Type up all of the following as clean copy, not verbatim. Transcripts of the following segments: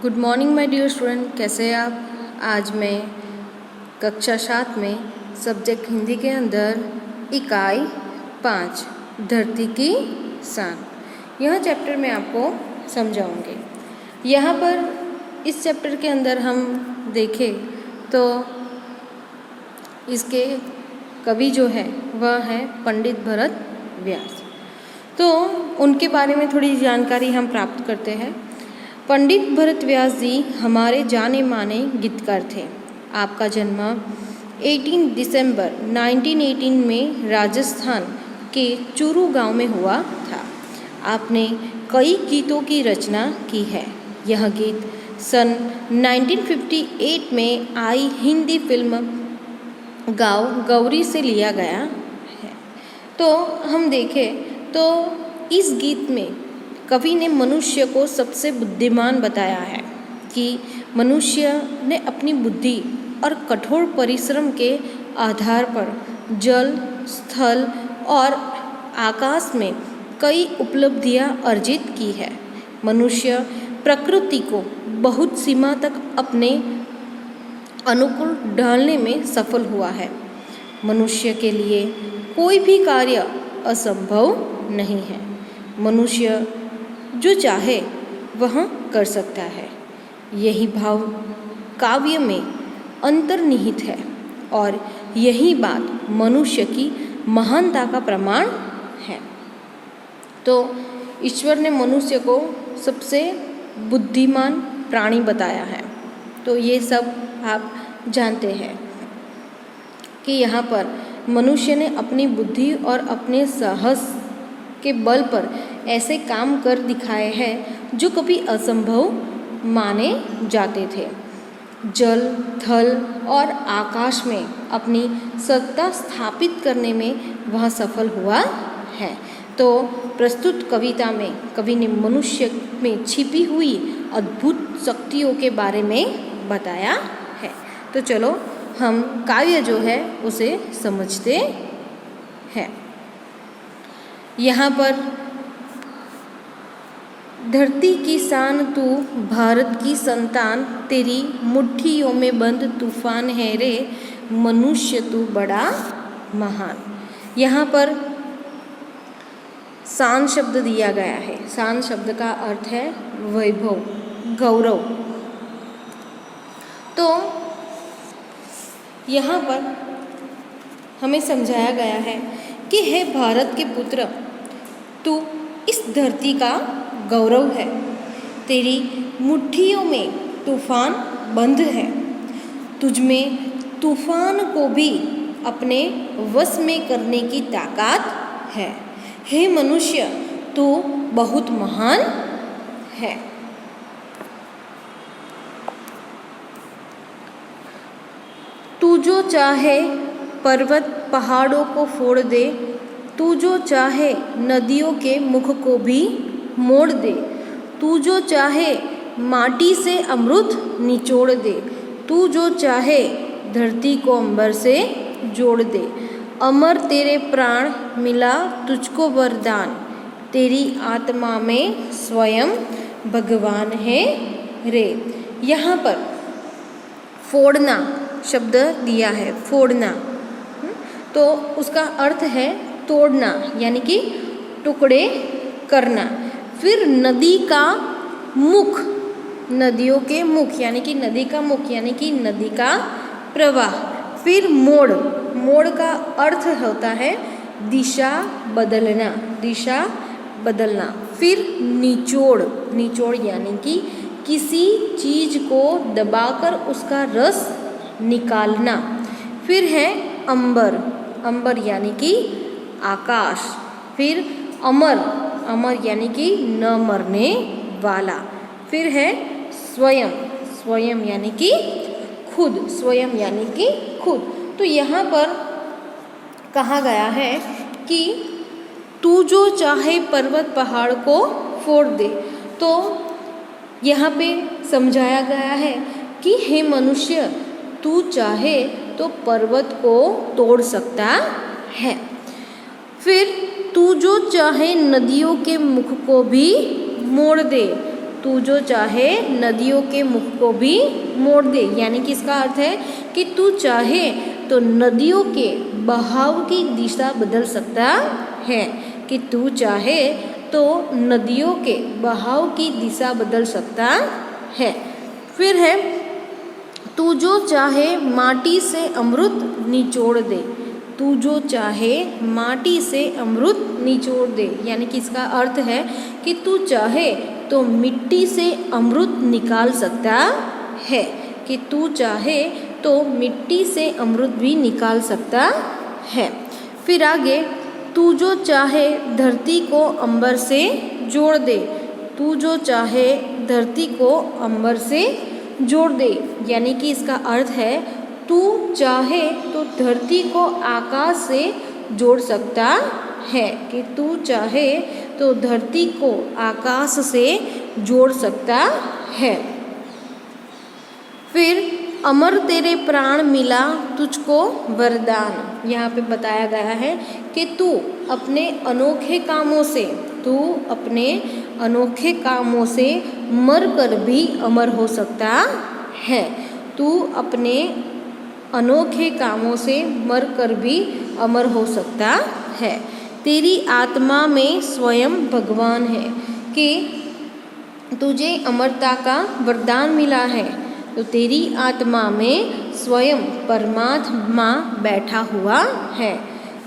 Good morning my dear student, कैसे हैं आप। आज मैं कक्षा 7 में सब्जेक्ट हिंदी के अंदर इकाई 5 धरती की शान यह चैप्टर मैं आपको समझाऊंगी। यहाँ पर इस चैप्टर के अंदर हम देखें तो इसके कवि जो है वह है पंडित भरत व्यास। तो उनके बारे में थोड़ी जानकारी हम प्राप्त करते हैं। पंडित भरत व्यास जी हमारे जाने माने गीतकार थे। आपका जन्म 18 दिसंबर 1918 में राजस्थान के चूरू गांव में हुआ था। आपने कई गीतों की रचना की है। यह गीत सन 1958 में आई हिंदी फिल्म गाँव गौरी से लिया गया है। तो हम देखें तो इस गीत में कवि ने मनुष्य को सबसे बुद्धिमान बताया है कि मनुष्य ने अपनी बुद्धि और कठोर परिश्रम के आधार पर जल, स्थल और आकाश में कई उपलब्धियां अर्जित की है। मनुष्य प्रकृति को बहुत सीमा तक अपने अनुकूल ढालने में सफल हुआ है। मनुष्य के लिए कोई भी कार्य असंभव नहीं है। मनुष्य जो चाहे वह कर सकता है। यही भाव काव्य में अंतर्निहित है और यही बात मनुष्य की महानता का प्रमाण है। तो ईश्वर ने मनुष्य को सबसे बुद्धिमान प्राणी बताया है। तो ये सब आप जानते हैं कि यहाँ पर मनुष्य ने अपनी बुद्धि और अपने साहस के बल पर ऐसे काम कर दिखाए हैं जो कभी असंभव माने जाते थे। जल, थल और आकाश में अपनी सत्ता स्थापित करने में वह सफल हुआ है। तो प्रस्तुत कविता में कवि ने मनुष्य में छिपी हुई अद्भुत शक्तियों के बारे में बताया है। तो चलो हम काव्य जो है उसे समझते हैं। यहाँ पर धरती की शान तू, भारत की संतान, तेरी मुट्ठियों में बंद तूफान है रे, मनुष्य तू बड़ा महान। यहाँ पर शान शब्द दिया गया है। शान शब्द का अर्थ है वैभव, गौरव। तो यहाँ पर हमें समझाया गया है कि हे भारत के पुत्र, तू इस धरती का गौरव है। तेरी मुट्ठियों में तूफान बंद है। तुझ में तूफान को भी अपने वश में करने की ताकत है। हे मनुष्य, तू बहुत महान है। तू जो चाहे पर्वत पहाड़ों को फोड़ दे, तू जो चाहे नदियों के मुख को भी मोड़ दे, तू जो चाहे माटी से अमृत निचोड़ दे, तू जो चाहे धरती को अंबर से जोड़ दे। अमर तेरे प्राण मिला तुझको वरदान, तेरी आत्मा में स्वयं भगवान है रे। यहाँ पर फोड़ना शब्द दिया है, फोड़ना। तो उसका अर्थ है तोड़ना, यानी कि टुकड़े करना। फिर नदी का मुख, नदियों के मुख यानी कि नदी का मुख यानी कि नदी का प्रवाह। फिर मोड़, मोड़ का अर्थ होता है दिशा बदलना, दिशा बदलना। फिर निचोड़, निचोड़ यानी कि किसी चीज को दबाकर उसका रस निकालना। फिर है अंबर, अंबर यानी कि आकाश। फिर अमर, अमर यानी कि न मरने वाला। फिर है स्वयं, स्वयं यानी कि खुद, स्वयं यानी कि खुद। तो यहाँ पर कहा गया है कि तू जो चाहे पर्वत पहाड़ को फोड़ दे। तो यहाँ पे समझाया गया है कि हे मनुष्य, तू चाहे तो पर्वत को तोड़ सकता है। फिर तू जो चाहे नदियों के मुख को भी मोड़ दे, तू जो चाहे नदियों के मुख को भी मोड़ दे, यानी कि इसका अर्थ है कि तू चाहे तो नदियों के बहाव की दिशा बदल सकता है, कि तू चाहे तो नदियों के बहाव की दिशा बदल सकता है। फिर है तू जो चाहे माटी से अमृत निचोड़ दे, तू जो चाहे माटी से अमृत निचोड़ दे, यानी कि इसका अर्थ है कि तू चाहे तो मिट्टी से अमृत निकाल सकता है, कि तू चाहे तो मिट्टी से अमृत भी निकाल सकता है। फिर आगे तू जो चाहे धरती को अंबर से जोड़ दे, तू जो चाहे धरती को अंबर से जोड़ दे, यानी कि इसका अर्थ है तू चाहे तो धरती को आकाश से जोड़ सकता है, कि तू चाहे तो धरती को आकाश से जोड़ सकता है। फिर अमर तेरे प्राण मिला तुझको वरदान, यहाँ पे बताया गया है कि तू अपने अनोखे कामों से, तू अपने अनोखे कामों से मर कर भी अमर हो सकता है, तू अपने अनोखे कामों से मर कर भी अमर हो सकता है। तेरी आत्मा में स्वयं भगवान है, कि तुझे अमरता का वरदान मिला है, तो तेरी आत्मा में स्वयं परमात्मा बैठा हुआ है,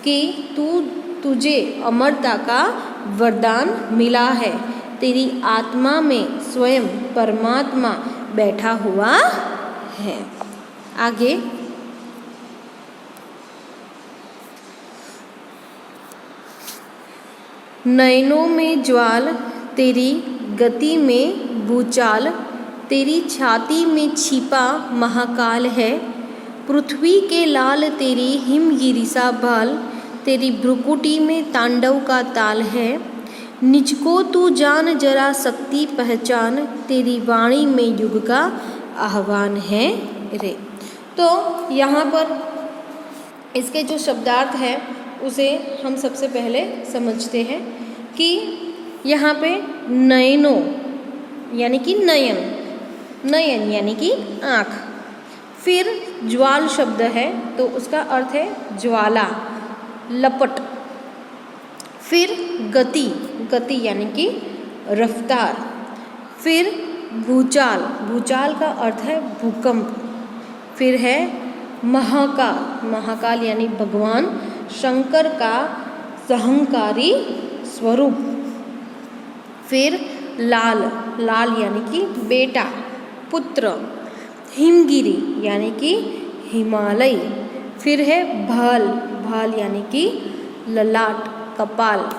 कि तुझे अमरता का वरदान मिला है, तेरी आत्मा में स्वयं परमात्मा बैठा हुआ है। आगे नयनों में ज्वाल तेरी गति में भूचाल, तेरी छाती में छिपा महाकाल है, पृथ्वी के लाल तेरी हिमगिरी सा बाल, तेरी भ्रुकुटी में तांडव का ताल है, निजको तू जान जरा शक्ति पहचान, तेरी वाणी में युग का आह्वान है रे। तो यहाँ पर इसके जो शब्दार्थ है उसे हम सबसे पहले समझते हैं कि यहाँ पे नयनों यानी कि नयन, नयन यानी कि आँख, फिर ज्वाल शब्द है तो उसका अर्थ है ज्वाला, लपट, फिर गति, गति यानी कि रफ्तार, फिर भूचाल, भूचाल का अर्थ है भूकंप, फिर है महाकाल, महाकाल यानी भगवान शंकर का सहंकारी स्वरूप, फिर लाल, लाल यानी कि बेटा, पुत्र, हिमगिरी यानी कि हिमालय, फिर है भाल, भाल यानी कि ललाट, कपाल,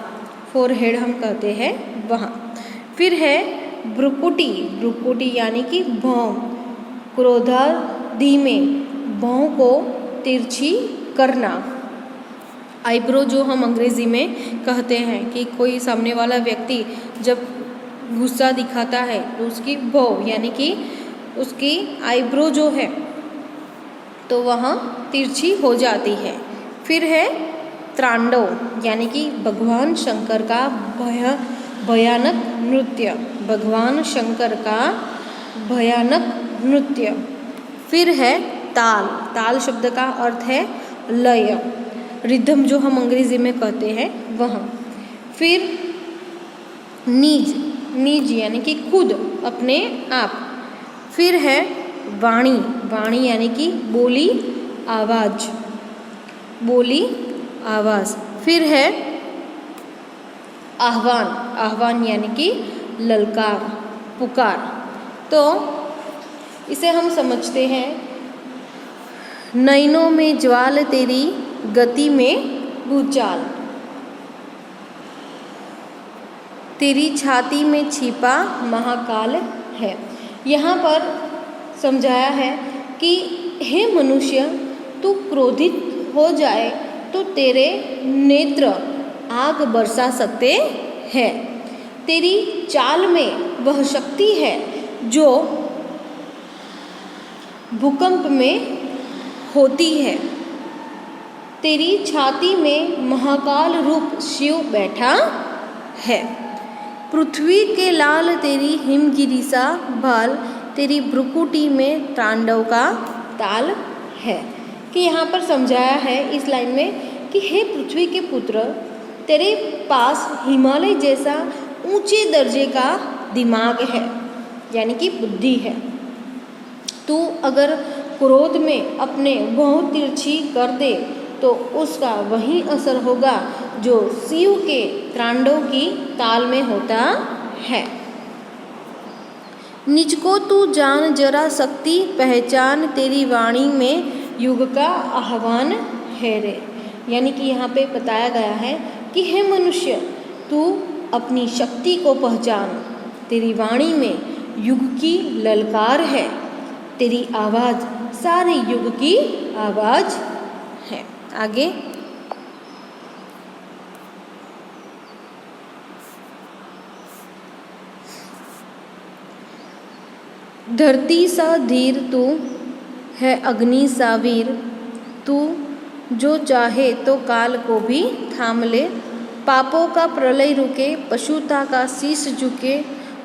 फोरहेड हम कहते हैं वहाँ, फिर है भ्रुकुटी, भ्रुकुटी यानी कि भौं, क्रोधादि में भौं को तिरछी करना, आईब्रो जो हम अंग्रेज़ी में कहते हैं कि कोई सामने वाला व्यक्ति जब गुस्सा दिखाता है तो उसकी भौ यानी कि उसकी आईब्रो जो है तो वहाँ तिरछी हो जाती है। फिर है तांडव यानी कि भगवान शंकर का भयानक नृत्य, भगवान शंकर का भयानक नृत्य। फिर है ताल, ताल शब्द का अर्थ है लय, रिदम जो हम अंग्रेज़ी में कहते हैं वह। फिर निज, निज यानी कि खुद, अपने आप। फिर है वाणी, वाणी यानी कि बोली, आवाज़, बोली, आवाज़। फिर है आह्वान, आह्वान यानी कि ललकार, पुकार। तो इसे हम समझते हैं, नैनों में ज्वाल तेरी गति में भूचाल, तेरी छाती में छिपा महाकाल है। यहाँ पर समझाया है कि हे मनुष्य, तू क्रोधित हो जाए तो तेरे नेत्र आग बरसा सकते हैं। तेरी चाल में वह शक्ति है जो भूकंप में होती है। तेरी छाती में महाकाल रूप शिव बैठा है। पृथ्वी के लाल तेरी हिमगिरी सा भाल, तेरी भ्रुकुटी में तांडव का ताल है। कि यहाँ पर समझाया है इस लाइन में कि हे पृथ्वी के पुत्र, तेरे पास हिमालय जैसा ऊंचे दर्जे का दिमाग है, यानी कि बुद्धि है। तू अगर क्रोध में अपने बहुत तिरछी कर दे तो उसका वही असर होगा जो शिव के तांडव की ताल में होता है। निज को तू जान जरा शक्ति पहचान, तेरी वाणी में युग का आह्वान है रे। यानी कि यहाँ पे बताया गया है कि हे मनुष्य, तू अपनी शक्ति को पहचान, तेरी वाणी में युग की ललकार है, तेरी आवाज़ सारे युग की आवाज़ है। आगे धरती सा धीर तू है, अग्नि सा वीर, तू जो चाहे तो काल को भी थाम ले, पापों का प्रलय रुके पशुता का शीश झुके,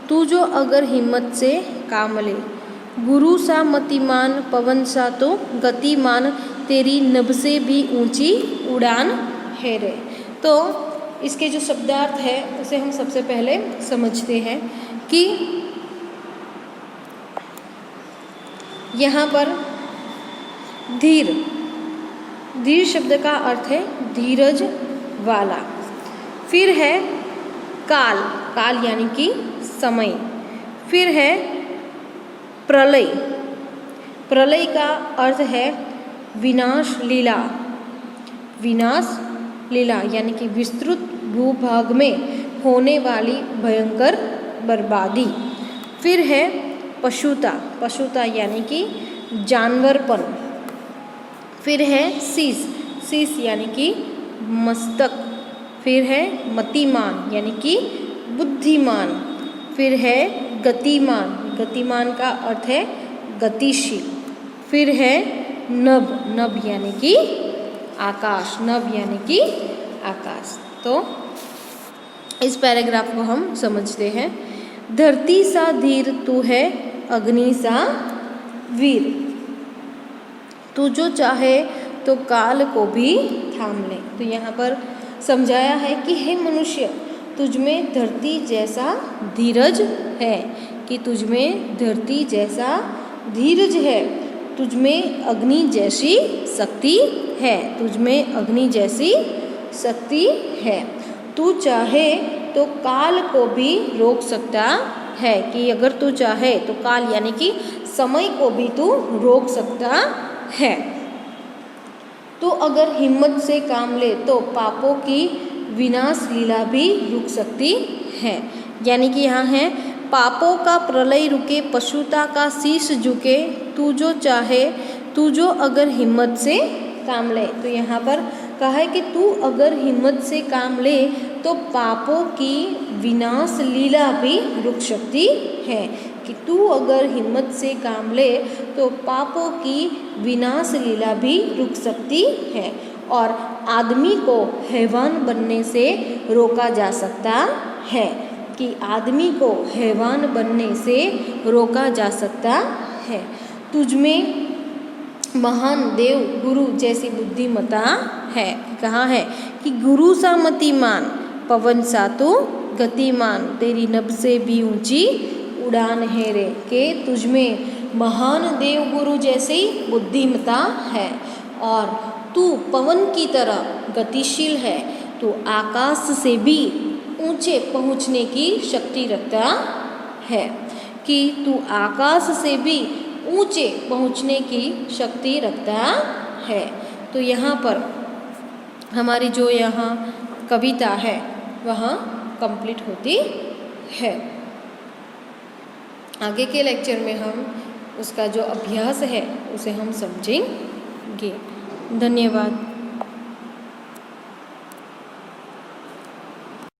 तू जो अगर हिम्मत से काम ले। गुरु सा मतिमान पवन सा तो गतिमान, तेरी नभ से भी ऊंची उड़ान है रे। तो इसके जो शब्दार्थ है उसे हम सबसे पहले समझते हैं कि यहाँ पर धीर, धीर शब्द का अर्थ है धीरज वाला। फिर है काल, काल यानी कि समय। फिर है प्रलय, प्रलय का अर्थ है विनाश लीला, विनाश लीला यानी कि विस्तृत भूभाग में होने वाली भयंकर बर्बादी। फिर है पशुता, पशुता यानी कि जानवरपन। फिर है शीश, शीश यानी कि मस्तक। फिर है मतिमान यानी कि बुद्धिमान। फिर है गतिमान, गतिमान का अर्थ है गतिशील। फिर है नभ, नभ यानी कि आकाश, नभ यानी कि आकाश। तो इस पैराग्राफ को हम समझते हैं। धरती सा धीर तू है, अग्नि सा वीर, तू जो चाहे तो काल को भी थाम ले। तो यहाँ पर समझाया है कि हे मनुष्य, तुझ में धरती जैसा धीरज है, कि तुझ में धरती जैसा धीरज है, तुझ में अग्नि जैसी शक्ति है, तुझ में अग्नि जैसी शक्ति है। तू चाहे तो काल को भी रोक सकता है, कि अगर तू चाहे तो काल यानी कि समय को भी तू रोक सकता है। तो अगर हिम्मत से काम ले तो पापों की विनाश लीला भी रुक सकती है। यानी कि यहाँ है पापों का प्रलय रुके पशुता का शीश झुके, तू जो चाहे, तू जो अगर हिम्मत से काम ले। तो यहाँ पर कहा है कि तू अगर हिम्मत से काम ले तो पापों की विनाश लीला भी रुक सकती है, कि तू अगर हिम्मत से काम ले तो पापों की विनाश लीला भी रुक सकती है, और आदमी को हैवान बनने से रोका जा सकता है, कि आदमी को हैवान बनने से रोका जा सकता है। तुझमें महान देव गुरु जैसी बुद्धिमता है। कहाँ है कि गुरु सा मतिमान पवन सा तो गतिमान, तेरी नभ से भी ऊंची उड़ान है रे। के तुझमें महान देव गुरु जैसी बुद्धिमता है, और तू पवन की तरह गतिशील है, तू आकाश से भी ऊंचे पहुँचने की शक्ति रखता है, कि तू आकाश से भी ऊंचे पहुँचने की शक्ति रखता है। तो यहाँ पर हमारी जो यहाँ कविता है वह कंप्लीट होती है। आगे के लेक्चर में हम उसका जो अभ्यास है उसे हम समझेंगे। धन्यवाद।